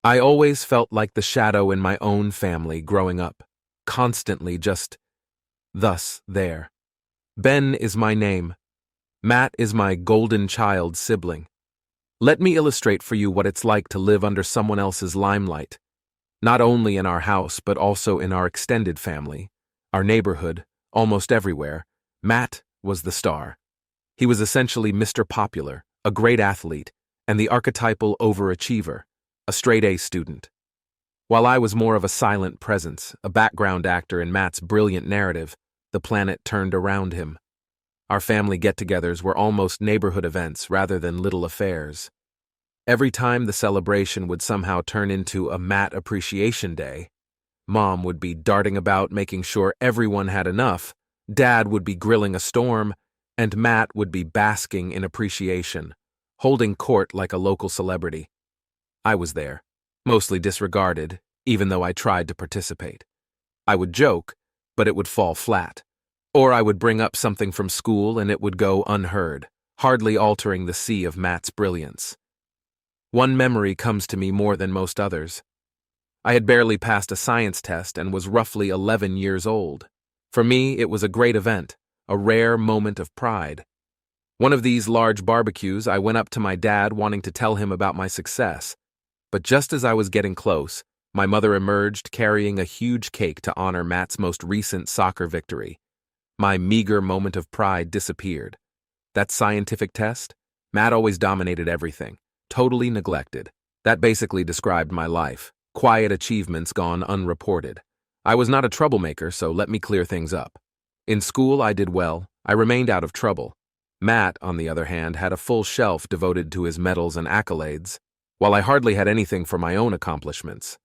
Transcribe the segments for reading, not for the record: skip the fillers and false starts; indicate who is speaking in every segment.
Speaker 1: I always felt like the shadow in my own family growing up, constantly just thus there. Ben is my name. Matt is my golden child sibling. Let me illustrate for you what it's like to live under someone else's limelight, not only in our house but also in our extended family, our neighborhood, almost everywhere. Matt was the star. He was essentially Mr. Popular, a great athlete, and the archetypal overachiever, a straight-A student. While I was more of a silent presence, a background actor in Matt's brilliant narrative, the planet turned around him. Our family get-togethers were almost neighborhood events rather than little affairs. Every time the celebration would somehow turn into a Matt Appreciation Day, Mom would be darting about making sure everyone had enough, Dad would be grilling a storm, and Matt would be basking in appreciation, holding court like a local celebrity. I was there, mostly disregarded, even though I tried to participate. I would joke, but it would fall flat. Or I would bring up something from school and it would go unheard, hardly altering the sea of Matt's brilliance. One memory comes to me more than most others. I had barely passed a science test and was roughly 11 years old. For me, it was a great event, a rare moment of pride. One of these large barbecues, I went up to my dad wanting to tell him about my success. But just as I was getting close, my mother emerged carrying a huge cake to honor Matt's most recent soccer victory. My meager moment of pride disappeared. That scientific test? Matt always dominated everything, totally neglected. That basically described my life. Quiet achievements gone unreported. I was not a troublemaker, so let me clear things up. In school, I did well. I remained out of trouble. Matt, on the other hand, had a full shelf devoted to his medals and accolades, while I hardly had anything for my own accomplishments.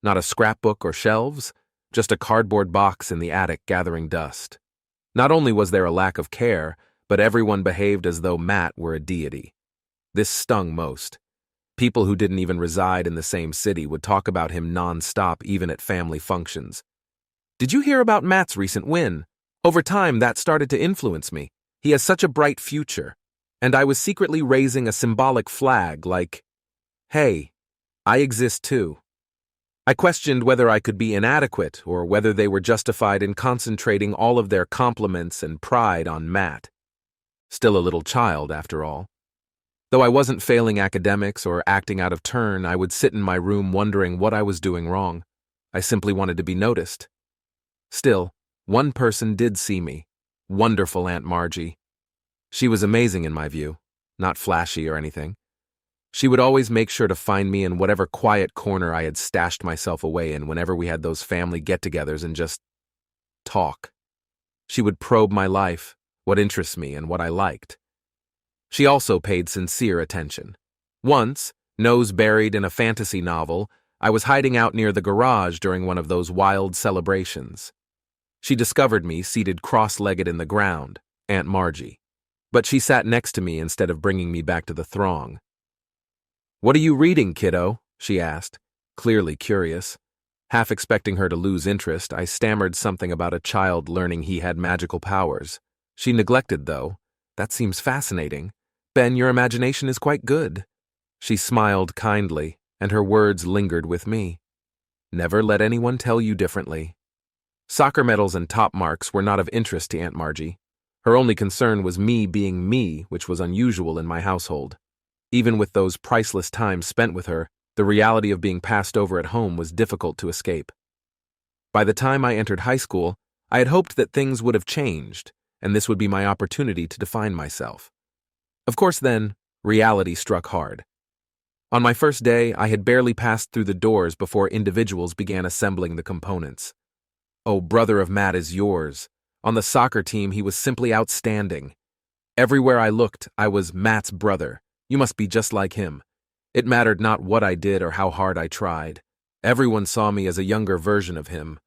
Speaker 1: Not a scrapbook or shelves, just a cardboard box in the attic gathering dust. Not only was there a lack of care, but everyone behaved as though Matt were a deity. This stung most. People who didn't even reside in the same city would talk about him non-stop even at family functions. Did you hear about Matt's recent win? Over time, that started to influence me. He has such a bright future. And I was secretly raising a symbolic flag like, hey, I exist too. I questioned whether I could be inadequate or whether they were justified in concentrating all of their compliments and pride on Matt. Still a little child, after all. Though I wasn't failing academics or acting out of turn, I would sit in my room wondering what I was doing wrong. I simply wanted to be noticed. Still, one person did see me. Wonderful Aunt Margie. She was amazing in my view, not flashy or anything. She would always make sure to find me in whatever quiet corner I had stashed myself away in whenever we had those family get-togethers and just talk. She would probe my life, what interests me and what I liked. She also paid sincere attention. Once, nose buried in a fantasy novel, I was hiding out near the garage during one of those wild celebrations. She discovered me seated cross-legged in the ground, Aunt Margie. But she sat next to me instead of bringing me back to the throng. "What are you reading, kiddo?" she asked, clearly curious. Half expecting her to lose interest, I stammered something about a child learning he had magical powers. She neglected, though. "That seems fascinating. Ben, your imagination is quite good." She smiled kindly, and her words lingered with me. "Never let anyone tell you differently." Soccer medals and top marks were not of interest to Aunt Margie. Her only concern was me being me, which was unusual in my household. Even with those priceless times spent with her, the reality of being passed over at home was difficult to escape. By the time I entered high school, I had hoped that things would have changed, and this would be my opportunity to define myself. Of course then, reality struck hard. On my first day, I had barely passed through the doors before individuals began assembling the components. Oh, brother of Matt is yours. On the soccer team, he was simply outstanding. Everywhere I looked, I was Matt's brother. You must be just like him. It mattered not what I did or how hard I tried. Everyone saw me as a younger version of him.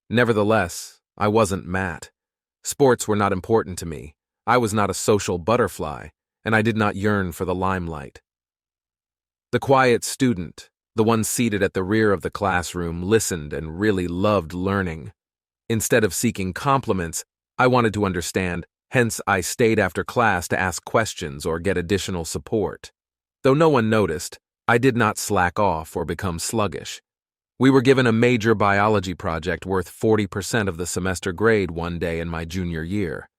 Speaker 1: Nevertheless, I wasn't Matt. Sports were not important to me. I was not a social butterfly, and I did not yearn for the limelight. The quiet student, the one seated at the rear of the classroom, listened and really loved learning. Instead of seeking compliments, I wanted to understand, hence I stayed after class to ask questions or get additional support. Though no one noticed, I did not slack off or become sluggish. We were given a major biology project worth 40% of the semester grade one day in my junior year.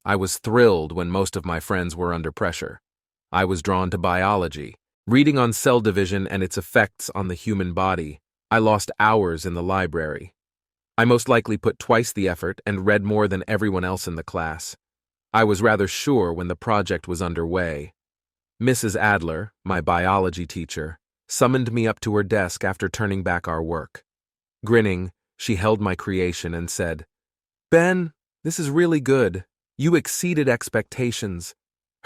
Speaker 1: I was thrilled when most of my friends were under pressure. I was drawn to biology. Reading on cell division and its effects on the human body, I lost hours in the library. I most likely put twice the effort and read more than everyone else in the class. I was rather sure when the project was underway. Mrs. Adler, my biology teacher, summoned me up to her desk after turning back our work. Grinning, she held my creation and said, "Ben, this is really good. You exceeded expectations."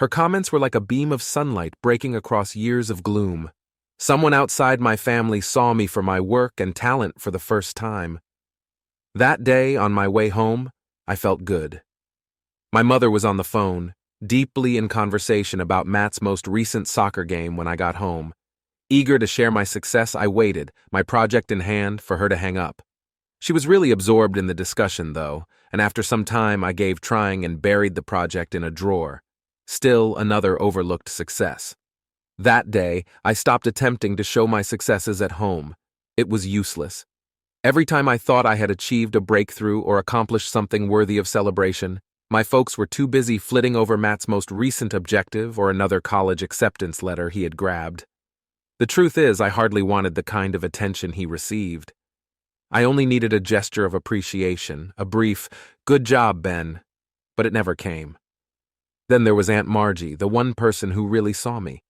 Speaker 1: Her comments were like a beam of sunlight breaking across years of gloom. Someone outside my family saw me for my work and talent for the first time. That day, on my way home, I felt good. My mother was on the phone, deeply in conversation about Matt's most recent soccer game when I got home. Eager to share my success, I waited, my project in hand, for her to hang up. She was really absorbed in the discussion, though, and after some time I gave trying and buried the project in a drawer. Still another overlooked success. That day, I stopped attempting to show my successes at home. It was useless. Every time I thought I had achieved a breakthrough or accomplished something worthy of celebration, my folks were too busy flitting over Matt's most recent objective or another college acceptance letter he had grabbed. The truth is, I hardly wanted the kind of attention he received. I only needed a gesture of appreciation, a brief, "Good job, Ben," but it never came. Then there was Aunt Margie, the one person who really saw me.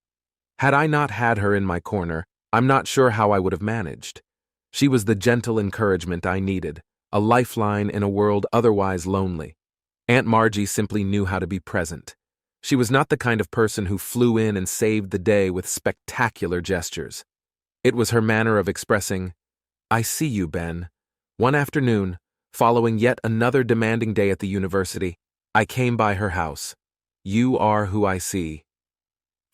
Speaker 1: Had I not had her in my corner, I'm not sure how I would have managed. She was the gentle encouragement I needed, a lifeline in a world otherwise lonely. Aunt Margie simply knew how to be present. She was not the kind of person who flew in and saved the day with spectacular gestures. It was her manner of expressing, "I see you, Ben." One afternoon, following yet another demanding day at the university, I came by her house. "You are who I see."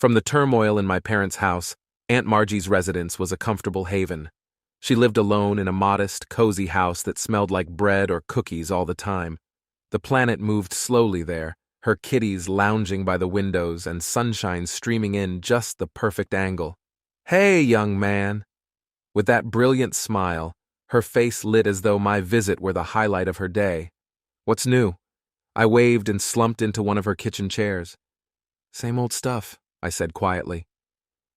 Speaker 1: From the turmoil in my parents' house, Aunt Margie's residence was a comfortable haven. She lived alone in a modest, cozy house that smelled like bread or cookies all the time. The planet moved slowly there, her kitties lounging by the windows and sunshine streaming in just the perfect angle. "Hey, young man." With that brilliant smile, her face lit as though my visit were the highlight of her day. "What's new?" I waved and slumped into one of her kitchen chairs. "Same old stuff," I said quietly.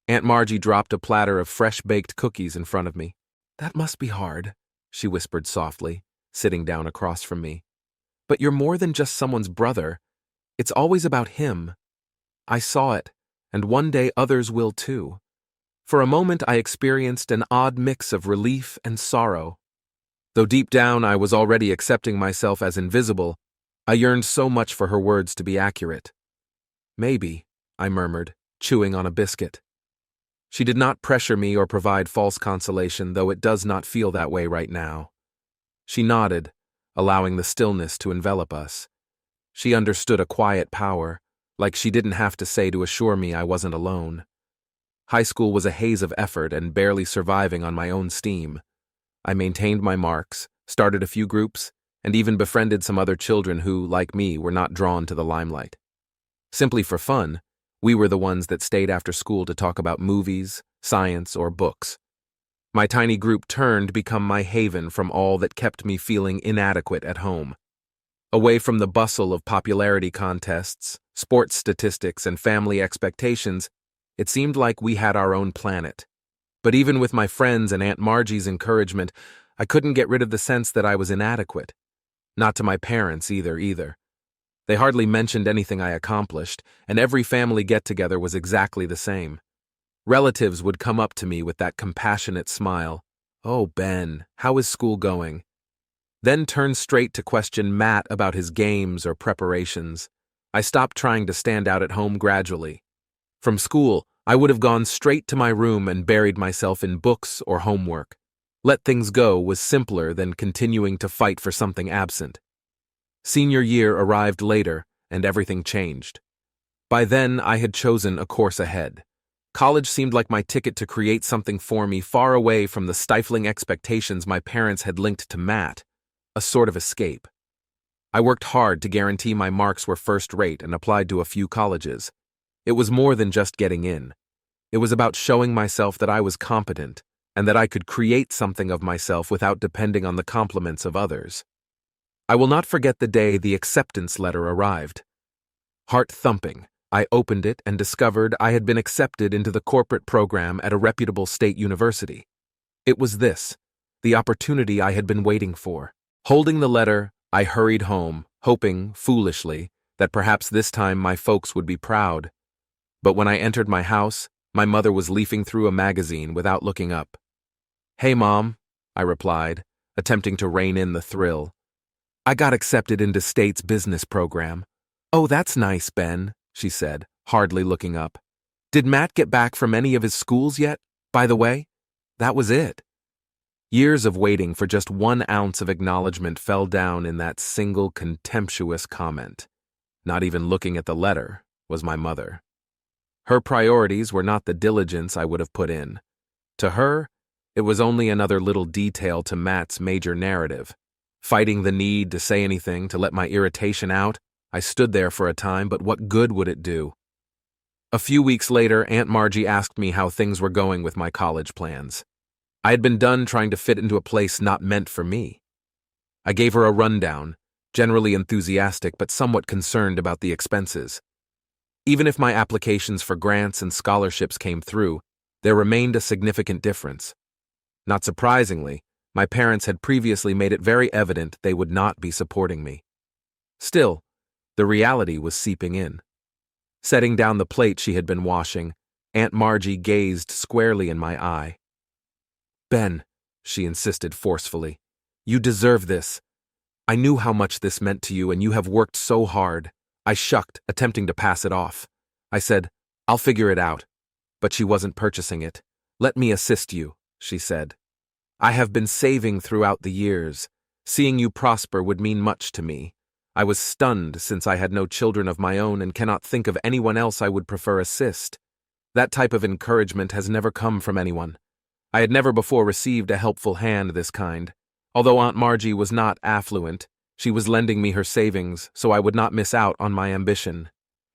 Speaker 1: Aunt Margie dropped a platter of fresh-baked cookies in front of me. "That must be hard," she whispered softly, sitting down across from me. "But you're more than just someone's brother. It's always about him." I saw it, and one day others will too. For a moment I experienced an odd mix of relief and sorrow. Though deep down I was already accepting myself as invisible, I yearned so much for her words to be accurate. "Maybe," I murmured, chewing on a biscuit. She did not pressure me or provide false consolation, though it does not feel that way right now. She nodded, allowing the stillness to envelop us. She understood a quiet power, like she didn't have to say to assure me I wasn't alone. High school was a haze of effort and barely surviving on my own steam. I maintained my marks, started a few groups, and even befriended some other children who, like me, were not drawn to the limelight. Simply for fun, we were the ones that stayed after school to talk about movies, science, or books. My tiny group turned to become my haven from all that kept me feeling inadequate at home. Away from the bustle of popularity contests, sports statistics, and family expectations, it seemed like we had our own planet. But even with my friends and Aunt Margie's encouragement, I couldn't get rid of the sense that I was inadequate. Not to my parents either. They hardly mentioned anything I accomplished, and every family get-together was exactly the same. Relatives would come up to me with that compassionate smile. "Oh, Ben, how is school going?" Then turn straight to question Matt about his games or preparations. I stopped trying to stand out at home gradually. From school, I would have gone straight to my room and buried myself in books or homework. Let things go was simpler than continuing to fight for something absent. Senior year arrived later, and everything changed. By then, I had chosen a course ahead. College seemed like my ticket to create something for me far away from the stifling expectations my parents had linked to Matt, a sort of escape. I worked hard to guarantee my marks were first-rate and applied to a few colleges. It was more than just getting in. It was about showing myself that I was competent and that I could create something of myself without depending on the compliments of others. I will not forget the day the acceptance letter arrived. Heart thumping, I opened it and discovered I had been accepted into the corporate program at a reputable state university. It was this, the opportunity I had been waiting for. Holding the letter, I hurried home, hoping, foolishly, that perhaps this time my folks would be proud. But when I entered my house, my mother was leafing through a magazine without looking up. "Hey, Mom," I replied, attempting to rein in the thrill. "I got accepted into State's business program." "Oh, that's nice, Ben," she said, hardly looking up. "Did Matt get back from any of his schools yet, by the way?" That was it. Years of waiting for just 1 ounce of acknowledgement fell down in that single contemptuous comment. Not even looking at the letter was my mother. Her priorities were not the diligence I would have put in. To her, it was only another little detail to Matt's major narrative. Fighting the need to say anything to let my irritation out, I stood there for a time, but what good would it do? A few weeks later, Aunt Margie asked me how things were going with my college plans. I had been done trying to fit into a place not meant for me. I gave her a rundown, generally enthusiastic but somewhat concerned about the expenses. Even if my applications for grants and scholarships came through, there remained a significant difference. Not surprisingly, my parents had previously made it very evident they would not be supporting me. Still, the reality was seeping in. Setting down the plate she had been washing, Aunt Margie gazed squarely in my eye. "Ben," she insisted forcefully, "you deserve this. I knew how much this meant to you and you have worked so hard." I shucked, attempting to pass it off. I said, "I'll figure it out." But she wasn't purchasing it. "Let me assist you," she said. "I have been saving throughout the years. Seeing you prosper would mean much to me. I was stunned since I had no children of my own and cannot think of anyone else I would prefer assist. That type of encouragement has never come from anyone. I had never before received a helpful hand this kind. Although Aunt Margie was not affluent, she was lending me her savings so I would not miss out on my ambition.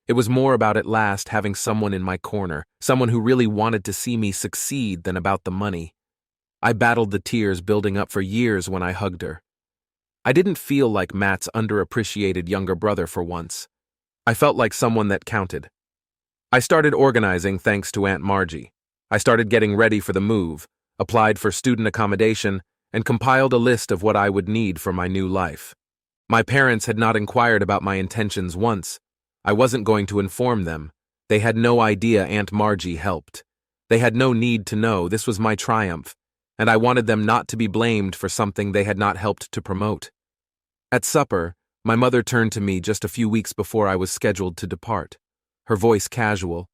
Speaker 1: It was more about at last having someone in my corner, someone who really wanted to see me succeed than about the money. I battled the tears building up for years when I hugged her. I didn't feel like Matt's underappreciated younger brother for once. I felt like someone that counted. I started organizing thanks to Aunt Margie. I started getting ready for the move, applied for student accommodation, and compiled a list of what I would need for my new life. My parents had not inquired about my intentions once. I wasn't going to inform them. They had no idea Aunt Margie helped. They had no need to know. This was my triumph, and I wanted them not to be blamed for something they had not helped to promote. At supper, my mother turned to me just a few weeks before I was scheduled to depart, her voice casual.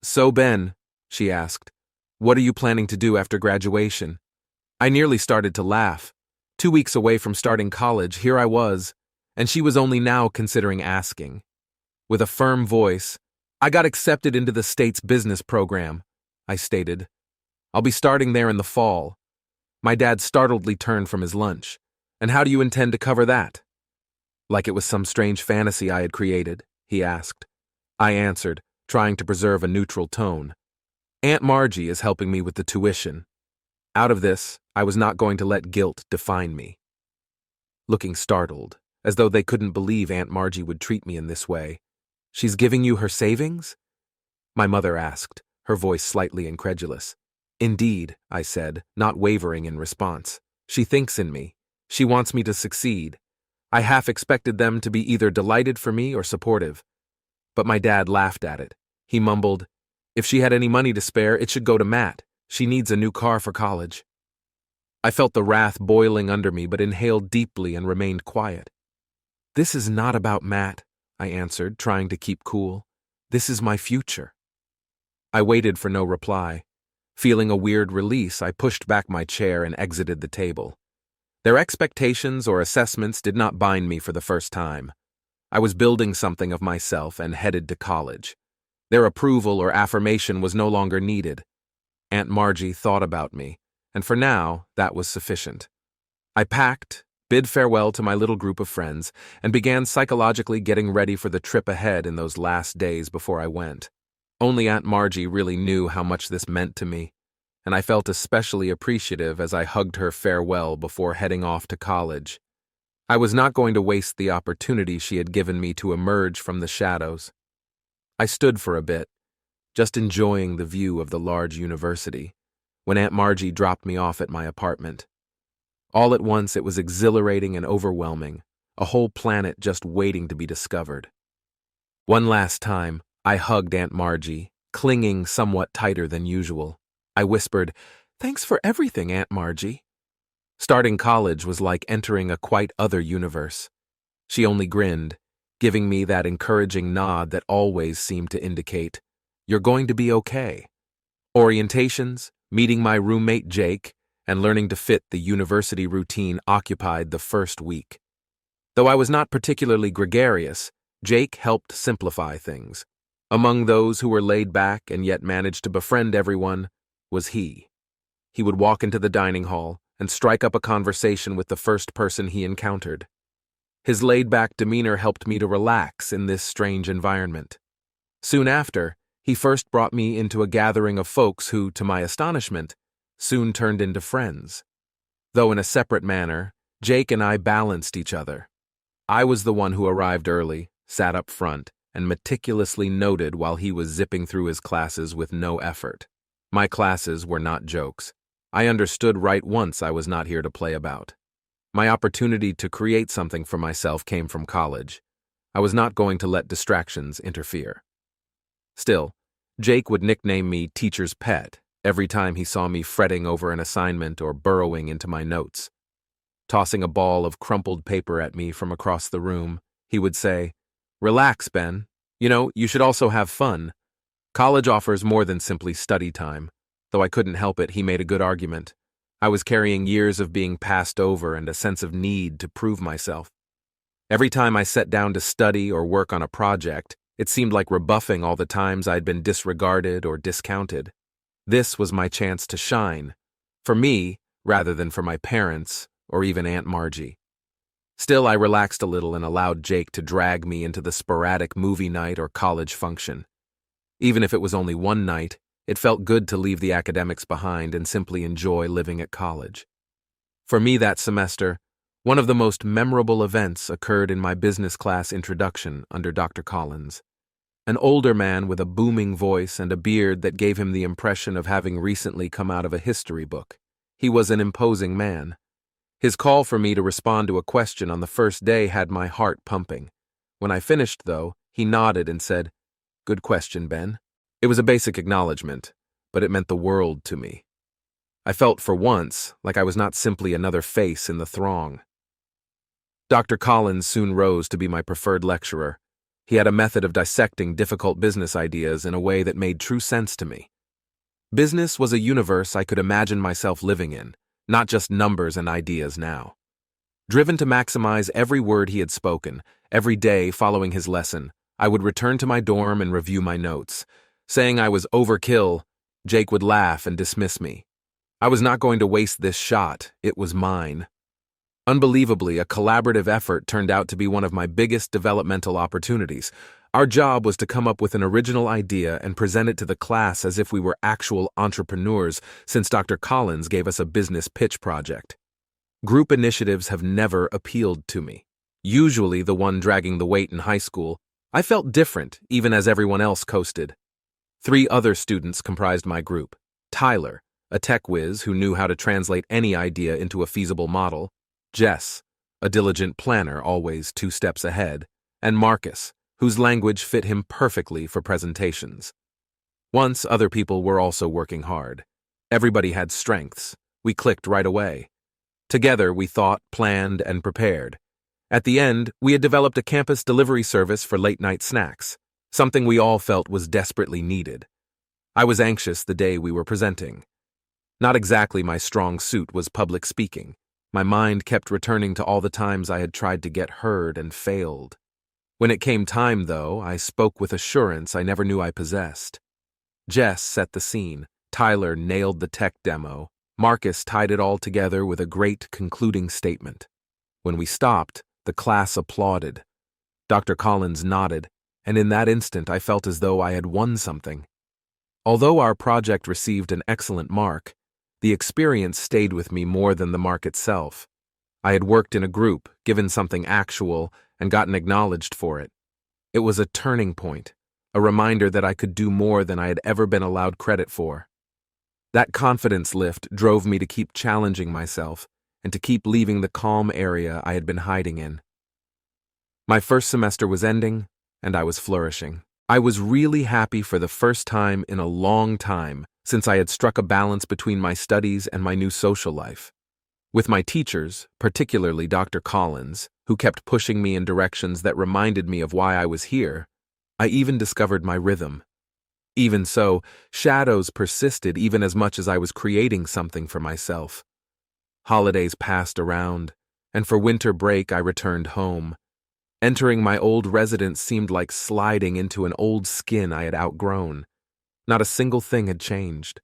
Speaker 1: "So, Ben," she asked, "what are you planning to do after graduation?" I nearly started to laugh. 2 weeks away from starting college, here I was, and she was only now considering asking. With a firm voice, "I got accepted into the state's business program," I stated. "I'll be starting there in the fall." My dad startledly turned from his lunch. "And how do you intend to cover that?" Like it was some strange fantasy I had created, he asked. I answered, trying to preserve a neutral tone. "Aunt Margie is helping me with the tuition." Out of this, I was not going to let guilt define me. Looking startled, as though they couldn't believe Aunt Margie would treat me in this way. "She's giving you her savings?" My mother asked, her voice slightly incredulous. "Indeed," I said, not wavering in response. "She thinks in me. She wants me to succeed." I half expected them to be either delighted for me or supportive. But my dad laughed at it. He mumbled, "If she had any money to spare, it should go to Matt. She needs a new car for college." I felt the wrath boiling under me but inhaled deeply and remained quiet. "This is not about Matt," I answered, trying to keep cool. "This is my future." I waited for no reply. Feeling a weird release, I pushed back my chair and exited the table. Their expectations or assessments did not bind me for the first time. I was building something of myself and headed to college. Their approval or affirmation was no longer needed. Aunt Margie thought about me, and for now, that was sufficient. I packed, bid farewell to my little group of friends, and began psychologically getting ready for the trip ahead in those last days before I went. Only Aunt Margie really knew how much this meant to me, and I felt especially appreciative as I hugged her farewell before heading off to college. I was not going to waste the opportunity she had given me to emerge from the shadows. I stood for a bit, just enjoying the view of the large university, when Aunt Margie dropped me off at my apartment. All at once it was exhilarating and overwhelming, a whole planet just waiting to be discovered. One last time, I hugged Aunt Margie, clinging somewhat tighter than usual. I whispered, "Thanks for everything, Aunt Margie." Starting college was like entering a quite other universe. She only grinned, giving me that encouraging nod that always seemed to indicate, "You're going to be okay." Orientations, meeting my roommate Jake, and learning to fit the university routine occupied the first week. Though I was not particularly gregarious, Jake helped simplify things. Among those who were laid back and yet managed to befriend everyone was he. He would walk into the dining hall and strike up a conversation with the first person he encountered. His laid-back demeanor helped me to relax in this strange environment. Soon after, he first brought me into a gathering of folks who, to my astonishment, soon turned into friends. Though in a separate manner, Jake and I balanced each other. I was the one who arrived early, sat up front, and meticulously noted while he was zipping through his classes with no effort. My classes were not jokes. I understood right once I was not here to play about. My opportunity to create something for myself came from college. I was not going to let distractions interfere. Still, Jake would nickname me teacher's pet every time he saw me fretting over an assignment or burrowing into my notes. Tossing a ball of crumpled paper at me from across the room, he would say, "Relax, Ben. You should also have fun. College offers more than simply study time." Though I couldn't help it, he made a good argument. I was carrying years of being passed over and a sense of need to prove myself. Every time I sat down to study or work on a project, it seemed like rebuffing all the times I'd been disregarded or discounted. This was my chance to shine, for me rather than for my parents or even Aunt Margie. Still, I relaxed a little and allowed Jake to drag me into the sporadic movie night or college function. Even if it was only one night, it felt good to leave the academics behind and simply enjoy living at college. For me that semester, one of the most memorable events occurred in my business class introduction under Dr. Collins. An older man with a booming voice and a beard that gave him the impression of having recently come out of a history book. He was an imposing man. His call for me to respond to a question on the first day had my heart pumping. When I finished, though, he nodded and said, "Good question, Ben." It was a basic acknowledgement, but it meant the world to me. I felt for once like I was not simply another face in the throng. Dr. Collins soon rose to be my preferred lecturer. He had a method of dissecting difficult business ideas in a way that made true sense to me. Business was a universe I could imagine myself living in, not just numbers and ideas now. Driven to maximize every word he had spoken, every day following his lesson, I would return to my dorm and review my notes. Saying I was overkill, Jake would laugh and dismiss me. I was not going to waste this shot, it was mine. Unbelievably, a collaborative effort turned out to be one of my biggest developmental opportunities. Our job was to come up with an original idea and present it to the class as if we were actual entrepreneurs, since Dr. Collins gave us a business pitch project. Group initiatives have never appealed to me. Usually the one dragging the weight in high school, I felt different even as everyone else coasted. 3 other students comprised my group: Tyler, a tech whiz who knew how to translate any idea into a feasible model; Jess, a diligent planner always 2 steps ahead; and Marcus, whose language fit him perfectly for presentations. Once other people were also working hard. Everybody had strengths. We clicked right away. Together we thought, planned, and prepared. At the end, we had developed a campus delivery service for late-night snacks, something we all felt was desperately needed. I was anxious the day we were presenting. Not exactly my strong suit was public speaking. My mind kept returning to all the times I had tried to get heard and failed. When it came time, though, I spoke with assurance I never knew I possessed. Jess set the scene. Tyler nailed the tech demo. Marcus tied it all together with a great concluding statement. When we stopped, the class applauded. Dr. Collins nodded, and in that instant I felt as though I had won something. Although our project received an excellent mark, the experience stayed with me more than the mark itself. I had worked in a group, given something actual, and gotten acknowledged for it. It was a turning point, a reminder that I could do more than I had ever been allowed credit for. That confidence lift drove me to keep challenging myself and to keep leaving the calm area I had been hiding in. My first semester was ending, and I was flourishing. I was really happy for the first time in a long time since I had struck a balance between my studies and my new social life. With my teachers, particularly Dr. Collins, who kept pushing me in directions that reminded me of why I was here, I even discovered my rhythm. Even so, shadows persisted even as much as I was creating something for myself. Holidays passed around, and for winter break I returned home. Entering my old residence seemed like sliding into an old skin I had outgrown. Not a single thing had changed.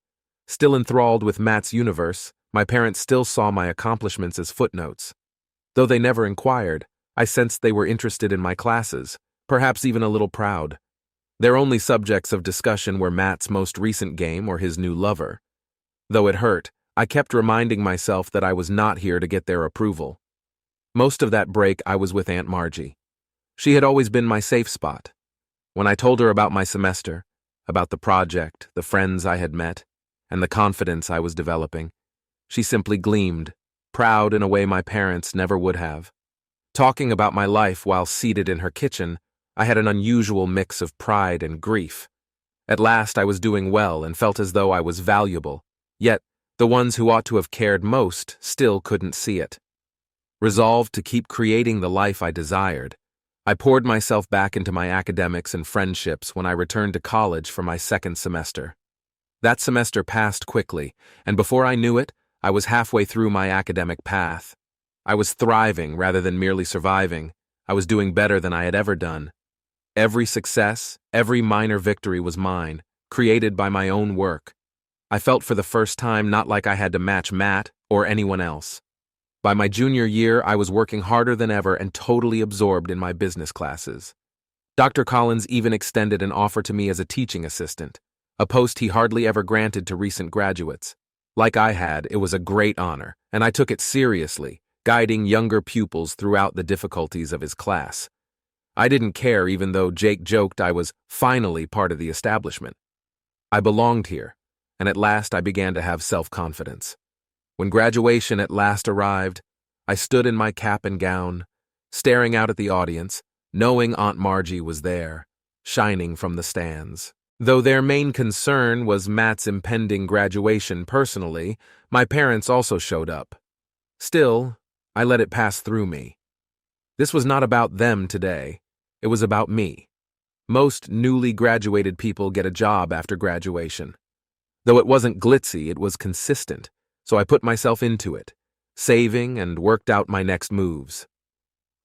Speaker 1: Still enthralled with Matt's universe, my parents still saw my accomplishments as footnotes. Though they never inquired, I sensed they were interested in my classes, perhaps even a little proud. Their only subjects of discussion were Matt's most recent game or his new lover. Though it hurt, I kept reminding myself that I was not here to get their approval. Most of that break I was with Aunt Margie. She had always been my safe spot. When I told her about my semester, about the project, the friends I had met, and the confidence I was developing, she simply gleamed, proud in a way my parents never would have. Talking about my life while seated in her kitchen, I had an unusual mix of pride and grief. At last I was doing well and felt as though I was valuable, yet the ones who ought to have cared most still couldn't see it. Resolved to keep creating the life I desired, I poured myself back into my academics and friendships when I returned to college for my second semester. That semester passed quickly, and before I knew it, I was halfway through my academic path. I was thriving rather than merely surviving. I was doing better than I had ever done. Every success, every minor victory was mine, created by my own work. I felt for the first time not like I had to match Matt or anyone else. By my junior year, I was working harder than ever and totally absorbed in my business classes. Dr. Collins even extended an offer to me as a teaching assistant, a post he hardly ever granted to recent graduates. Like I had, it was a great honor, and I took it seriously, guiding younger pupils throughout the difficulties of his class. I didn't care even though Jake joked I was finally part of the establishment. I belonged here, and at last I began to have self-confidence. When graduation at last arrived, I stood in my cap and gown, staring out at the audience, knowing Aunt Margie was there, shining from the stands. Though their main concern was Matt's impending graduation personally, my parents also showed up. Still, I let it pass through me. This was not about them today. It was about me. Most newly graduated people get a job after graduation. Though it wasn't glitzy, it was consistent, so I put myself into it, saving and worked out my next moves.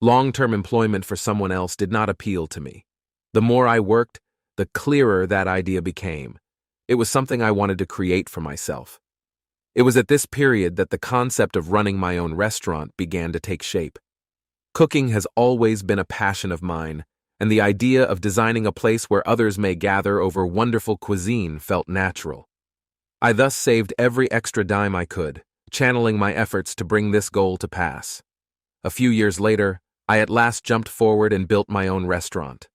Speaker 1: Long-term employment for someone else did not appeal to me. The more I worked, the clearer that idea became. It was something I wanted to create for myself. It was at this period that the concept of running my own restaurant began to take shape. Cooking has always been a passion of mine, and the idea of designing a place where others may gather over wonderful cuisine felt natural. I thus saved every extra dime I could, channeling my efforts to bring this goal to pass. A few years later, I at last jumped forward and built my own restaurant.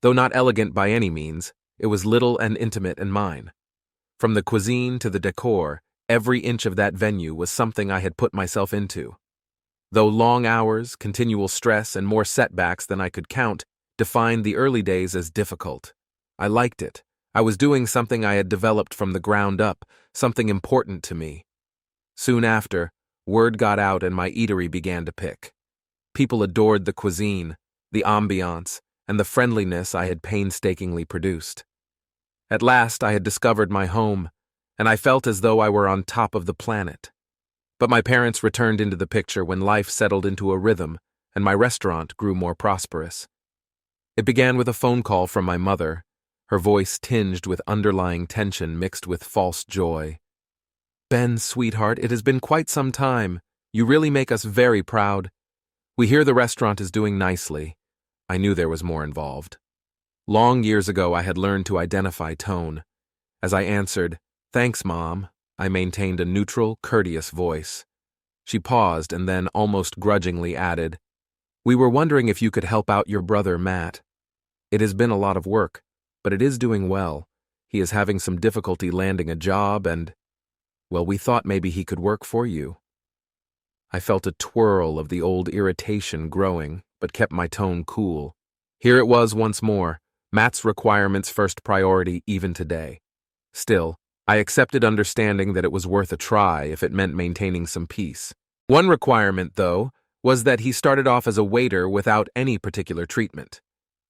Speaker 1: Though not elegant by any means, it was little and intimate and mine. From the cuisine to the decor, every inch of that venue was something I had put myself into. Though long hours, continual stress, and more setbacks than I could count defined the early days as difficult, I liked it. I was doing something I had developed from the ground up, something important to me. Soon after, word got out and my eatery began to pick. People adored the cuisine, the ambiance, and the friendliness I had painstakingly produced. At last I had discovered my home, and I felt as though I were on top of the planet. But my parents returned into the picture when life settled into a rhythm and my restaurant grew more prosperous. It began with a phone call from my mother, her voice tinged with underlying tension mixed with false joy. "Ben, sweetheart, it has been quite some time. You really make us very proud. We hear the restaurant is doing nicely." I knew there was more involved. Long years ago I had learned to identify tone. As I answered, "Thanks, Mom," I maintained a neutral, courteous voice. She paused and then almost grudgingly added, "We were wondering if you could help out your brother, Matt. It has been a lot of work, but it is doing well. He is having some difficulty landing a job and, well, we thought maybe he could work for you." I felt a twirl of the old irritation growing, but kept my tone cool. Here it was once more, Matt's requirements first priority even today. Still, I accepted, understanding that it was worth a try if it meant maintaining some peace. One requirement, though, was that he started off as a waiter without any particular treatment.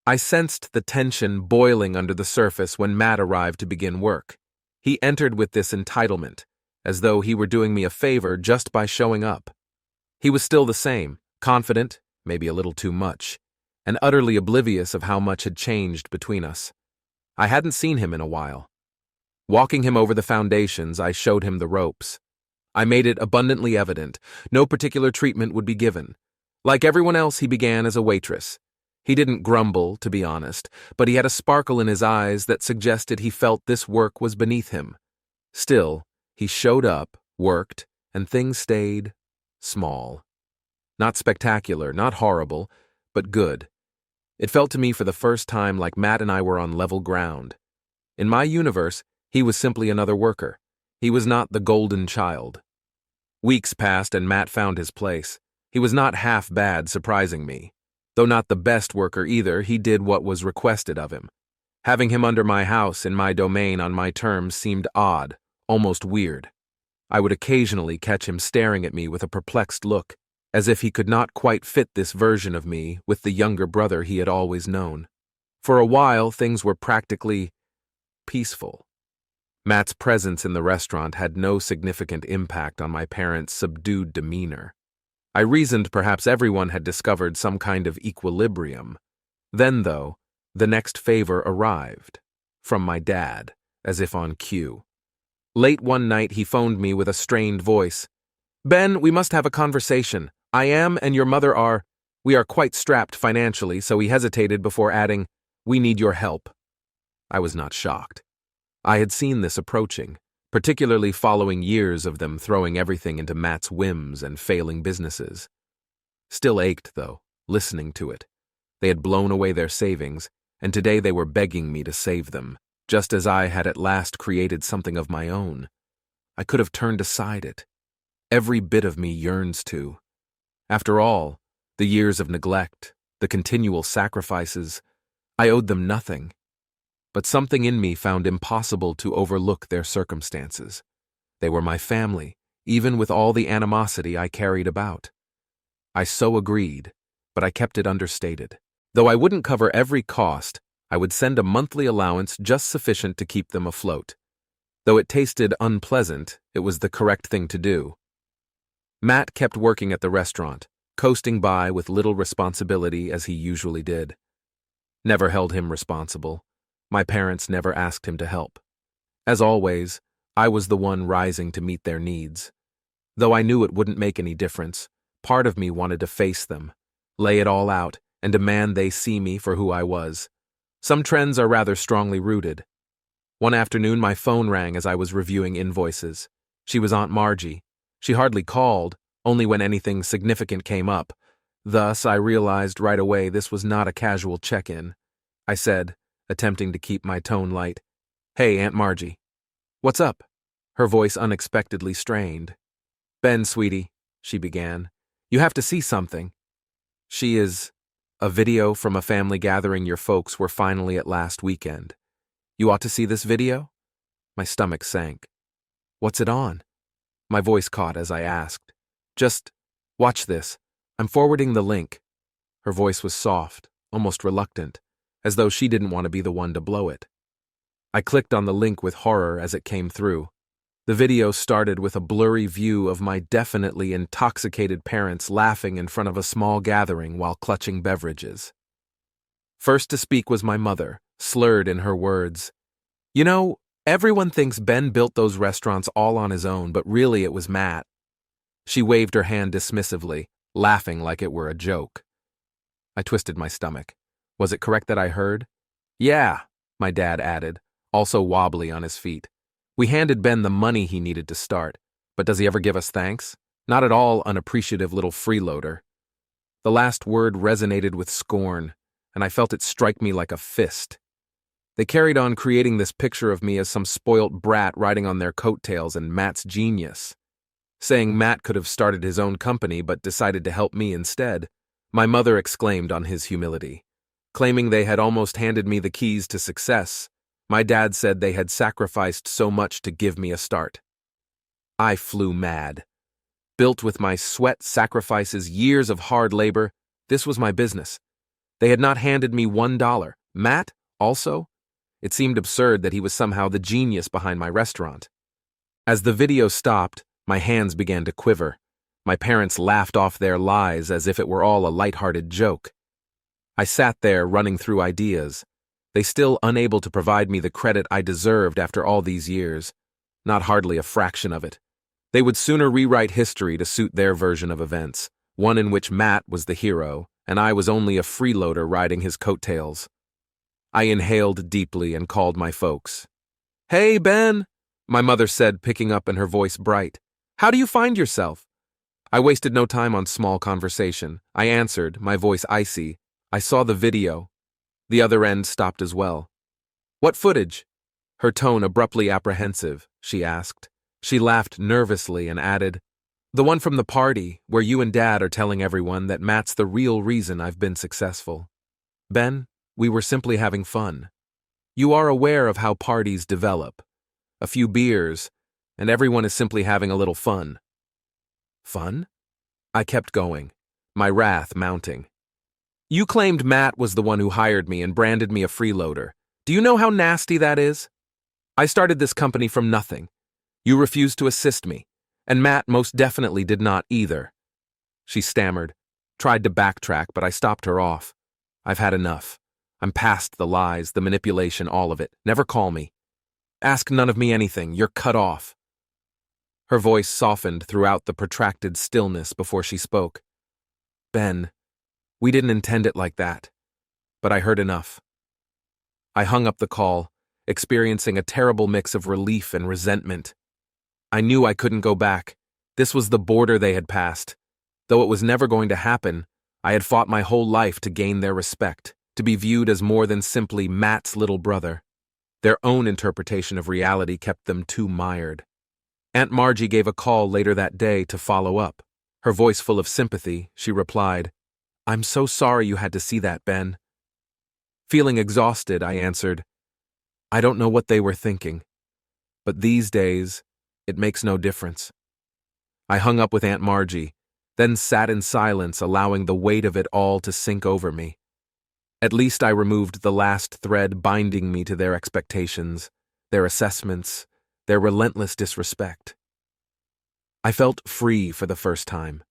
Speaker 1: I sensed the tension boiling under the surface when Matt arrived to begin work. He entered with this entitlement, as though he were doing me a favor just by showing up. He was still the same, confident, maybe a little too much, and utterly oblivious of how much had changed between us. I hadn't seen him in a while. Walking him over the foundations, I showed him the ropes. I made it abundantly evident no particular treatment would be given. Like everyone else, he began as a waitress. He didn't grumble, to be honest, but he had a sparkle in his eyes that suggested he felt this work was beneath him. Still, he showed up, worked, and things stayed small. Not spectacular, not horrible, but good. It felt to me for the first time like Matt and I were on level ground. In my universe, he was simply another worker. He was not the golden child. Weeks passed and Matt found his place. He was not half bad, surprising me. Though not the best worker either, he did what was requested of him. Having him under my house, in my domain, on my terms, seemed odd, almost weird. I would occasionally catch him staring at me with a perplexed look, as if he could not quite fit this version of me with the younger brother he had always known. For a while, things were practically peaceful. Matt's presence in the restaurant had no significant impact on my parents' subdued demeanor. I reasoned perhaps everyone had discovered some kind of equilibrium. Then, though, the next favor arrived. From my dad, as if on cue. Late one night, he phoned me with a strained voice. "Ben, we must have a conversation. I am and your mother we are quite strapped financially," so he hesitated before adding, "We need your help." I was not shocked. I had seen this approaching, particularly following years of them throwing everything into Matt's whims and failing businesses. Still ached, though, listening to it. They had blown away their savings, and today they were begging me to save them, just as I had at last created something of my own. I could have turned aside it. Every bit of me yearns to. After all, the years of neglect, the continual sacrifices, I owed them nothing. But something in me found impossible to overlook their circumstances. They were my family, even with all the animosity I carried about. I so agreed, but I kept it understated. Though I wouldn't cover every cost, I would send a monthly allowance just sufficient to keep them afloat. Though it tasted unpleasant, it was the correct thing to do. Matt kept working at the restaurant, coasting by with little responsibility as he usually did. Never held him responsible. My parents never asked him to help. As always, I was the one rising to meet their needs. Though I knew it wouldn't make any difference, part of me wanted to face them, lay it all out, and demand they see me for who I was. Some trends are rather strongly rooted. One afternoon, my phone rang as I was reviewing invoices. She was Aunt Margie. She hardly called, only when anything significant came up. Thus, I realized right away this was not a casual check-in. I said, attempting to keep my tone light, "Hey, Aunt Margie." "What's up?" Her voice unexpectedly strained. "Ben, sweetie," she began, "you have to see something." "She is a video from a family gathering your folks were finally at last weekend. You ought to see this video?" My stomach sank. "What's it on?" My voice caught as I asked. "Just watch this. I'm forwarding the link." Her voice was soft, almost reluctant, as though she didn't want to be the one to blow it. I clicked on the link with horror as it came through. The video started with a blurry view of my definitely intoxicated parents laughing in front of a small gathering while clutching beverages. First to speak was my mother, slurred in her words. "You know, everyone thinks Ben built those restaurants all on his own, but really it was Matt." She waved her hand dismissively, laughing like it were a joke. I twisted my stomach. Was it correct that I heard? "Yeah," my dad added, also wobbly on his feet. We handed Ben the money he needed to start, but does he ever give us thanks? Not at all unappreciative little freeloader. The last word resonated with scorn, and I felt it strike me like a fist. They carried on creating this picture of me as some spoilt brat riding on their coattails and Matt's genius, saying Matt could have started his own company but decided to help me instead. My mother exclaimed on his humility, claiming they had almost handed me the keys to success. My dad said they had sacrificed so much to give me a start. I flew mad. Built with my sweat, sacrifices, years of hard labor, this was my business. They had not handed me $1. Matt, also? It seemed absurd that he was somehow the genius behind my restaurant. As the video stopped, my hands began to quiver. My parents laughed off their lies as if it were all a light-hearted joke. I sat there running through ideas. They still unable to provide me the credit I deserved after all these years. Not hardly a fraction of it. They would sooner rewrite history to suit their version of events, one in which Matt was the hero, and I was only a freeloader riding his coattails. I inhaled deeply and called my folks. "Hey, Ben," my mother said, picking up and her voice bright. "How do you find yourself?" I wasted no time on small conversation. I answered, my voice icy. "I saw the video." The other end stopped as well. "What footage?" Her tone abruptly apprehensive, she asked. She laughed nervously and added, "The one from the party, where you and Dad are telling everyone that Matt's the real reason I've been successful." "Ben, we were simply having fun. You are aware of how parties develop. A few beers, and everyone is simply having a little fun." "Fun?" I kept going, my wrath mounting. "You claimed Matt was the one who hired me and branded me a freeloader. Do you know how nasty that is? I started this company from nothing. You refused to assist me, and Matt most definitely did not either." She stammered, tried to backtrack, but I stopped her off. "I've had enough. I'm past the lies, the manipulation, all of it. Never call me. Ask none of me anything. You're cut off." Her voice softened throughout the protracted stillness before she spoke. "Ben, we didn't intend it like that, but I heard enough." I hung up the call, experiencing a terrible mix of relief and resentment. I knew I couldn't go back. This was the border they had passed. Though it was never going to happen, I had fought my whole life to gain their respect, to be viewed as more than simply Matt's little brother. Their own interpretation of reality kept them too mired. Aunt Margie gave a call later that day to follow up. Her voice full of sympathy, she replied, "I'm so sorry you had to see that, Ben." Feeling exhausted, I answered, "I don't know what they were thinking, but these days, it makes no difference." I hung up with Aunt Margie, then sat in silence, allowing the weight of it all to sink over me. At least I removed the last thread binding me to their expectations, their assessments, their relentless disrespect. I felt free for the first time,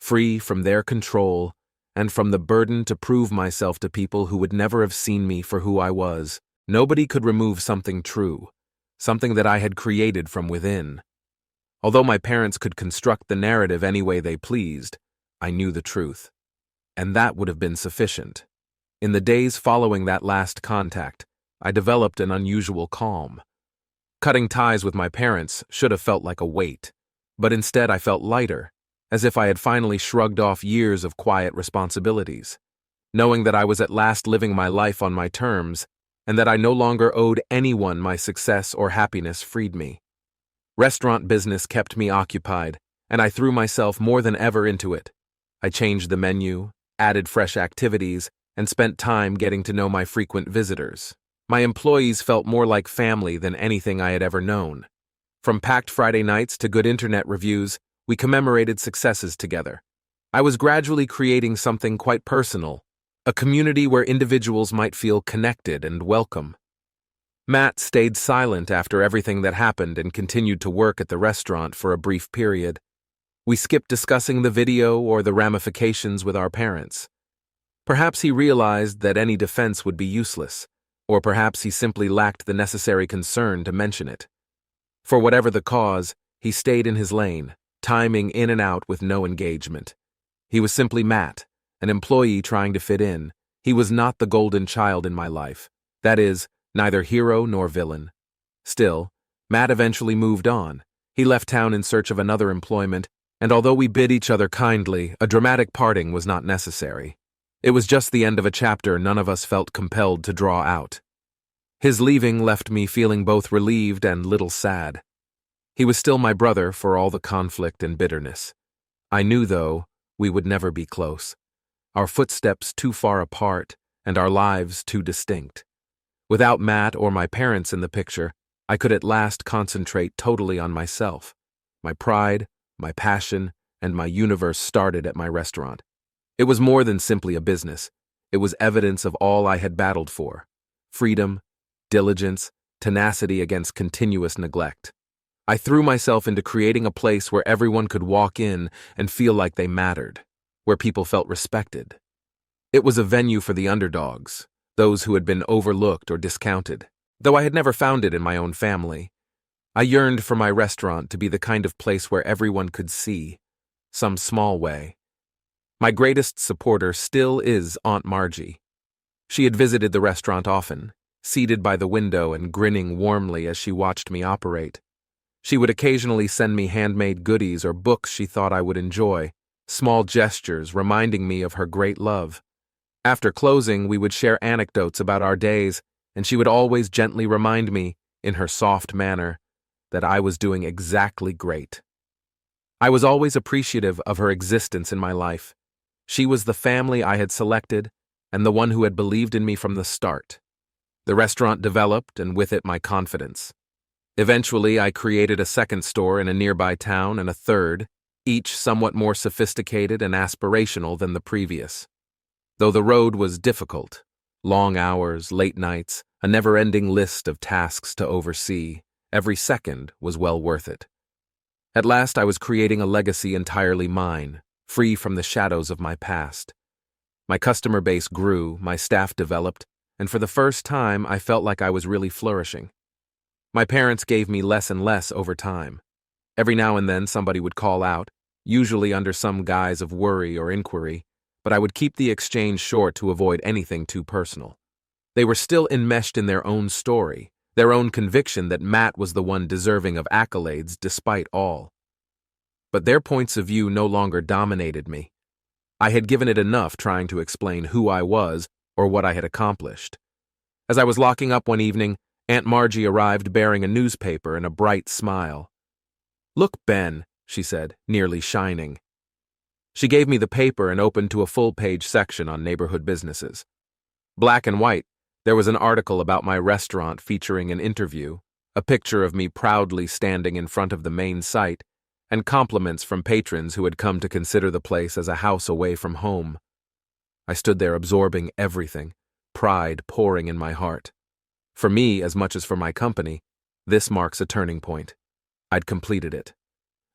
Speaker 1: free from their control and from the burden to prove myself to people who would never have seen me for who I was. Nobody could remove something true, something that I had created from within. Although my parents could construct the narrative any way they pleased, I knew the truth, and that would have been sufficient. In the days following that last contact, I developed an unusual calm. Cutting ties with my parents should have felt like a weight, but instead I felt lighter, as if I had finally shrugged off years of quiet responsibilities. Knowing that I was at last living my life on my terms, and that I no longer owed anyone my success or happiness freed me. Restaurant business kept me occupied, and I threw myself more than ever into it. I changed the menu, added fresh activities, and spent time getting to know my frequent visitors. My employees felt more like family than anything I had ever known. From packed Friday nights to good internet reviews, we commemorated successes together. I was gradually creating something quite personal, a community where individuals might feel connected and welcome. Matt stayed silent after everything that happened and continued to work at the restaurant for a brief period. We skipped discussing the video or the ramifications with our parents. Perhaps he realized that any defense would be useless, or perhaps he simply lacked the necessary concern to mention it. For whatever the cause, he stayed in his lane, timing in and out with no engagement. He was simply Matt, an employee trying to fit in. He was not the golden child in my life. That is, neither hero nor villain. Still, Matt eventually moved on. He left town in search of another employment, and although we bid each other kindly, a dramatic parting was not necessary. It was just the end of a chapter none of us felt compelled to draw out. His leaving left me feeling both relieved and little sad. He was still my brother for all the conflict and bitterness. I knew, though, we would never be close. Our footsteps too far apart, and our lives too distinct. Without Matt or my parents in the picture, I could at last concentrate totally on myself. My pride, my passion, and my universe started at my restaurant. It was more than simply a business. It was evidence of all I had battled for: freedom, diligence, tenacity against continuous neglect. I threw myself into creating a place where everyone could walk in and feel like they mattered, where people felt respected. It was a venue for the underdogs, those who had been overlooked or discounted. Though I had never found it in my own family, I yearned for my restaurant to be the kind of place where everyone could see, some small way. My greatest supporter still is Aunt Margie. She had visited the restaurant often, seated by the window and grinning warmly as she watched me operate. She would occasionally send me handmade goodies or books she thought I would enjoy, small gestures reminding me of her great love. After closing, we would share anecdotes about our days, and she would always gently remind me, in her soft manner, that I was doing exactly great. I was always appreciative of her existence in my life. She was the family I had selected, and the one who had believed in me from the start. The restaurant developed, and with it my confidence. Eventually, I created a second store in a nearby town and a third, each somewhat more sophisticated and aspirational than the previous. Though the road was difficult, long hours, late nights, a never-ending list of tasks to oversee, every second was well worth it. At last I was creating a legacy entirely mine, free from the shadows of my past. My customer base grew, my staff developed, and for the first time I felt like I was really flourishing. My parents gave me less and less over time. Every now and then somebody would call out, usually under some guise of worry or inquiry, but I would keep the exchange short to avoid anything too personal. They were still enmeshed in their own story, their own conviction that Matt was the one deserving of accolades despite all. But their points of view no longer dominated me. I had given it enough trying to explain who I was or what I had accomplished. As I was locking up one evening, Aunt Margie arrived bearing a newspaper and a bright smile. "Look, Ben," she said, nearly shining. She gave me the paper and opened to a full-page section on neighborhood businesses. Black and white, there was an article about my restaurant featuring an interview, a picture of me proudly standing in front of the main site, and compliments from patrons who had come to consider the place as a house away from home. I stood there absorbing everything, pride pouring in my heart. For me, as much as for my company, this marks a turning point. I'd completed it.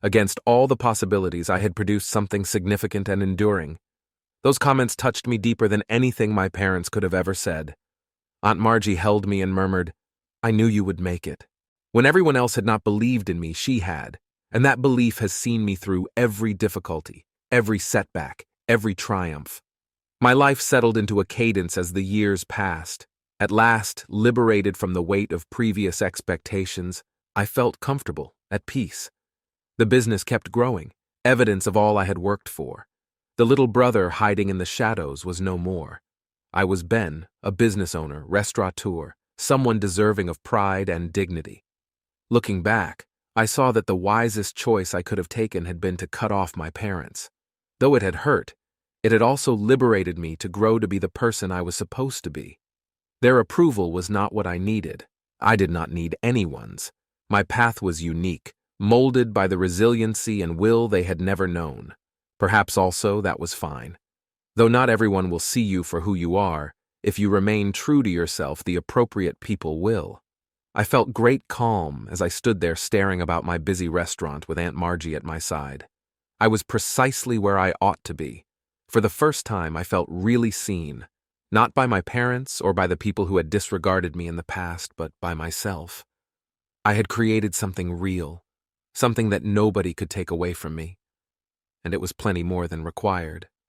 Speaker 1: Against all the possibilities, I had produced something significant and enduring. Those comments touched me deeper than anything my parents could have ever said. Aunt Margie held me and murmured, "I knew you would make it." When everyone else had not believed in me, she had, and that belief has seen me through every difficulty, every setback, every triumph. My life settled into a cadence as the years passed. At last, liberated from the weight of previous expectations, I felt comfortable, at peace. The business kept growing, evidence of all I had worked for. The little brother hiding in the shadows was no more. I was Ben, a business owner, restaurateur, someone deserving of pride and dignity. Looking back, I saw that the wisest choice I could have taken had been to cut off my parents. Though it had hurt, it had also liberated me to grow to be the person I was supposed to be. Their approval was not what I needed. I did not need anyone's. My path was unique, molded by the resiliency and will they had never known. Perhaps also that was fine. Though not everyone will see you for who you are, if you remain true to yourself, the appropriate people will. I felt great calm as I stood there staring about my busy restaurant with Aunt Margie at my side. I was precisely where I ought to be. For the first time, I felt really seen, not by my parents or by the people who had disregarded me in the past, but by myself. I had created something real, something that nobody could take away from me, and it was plenty more than required.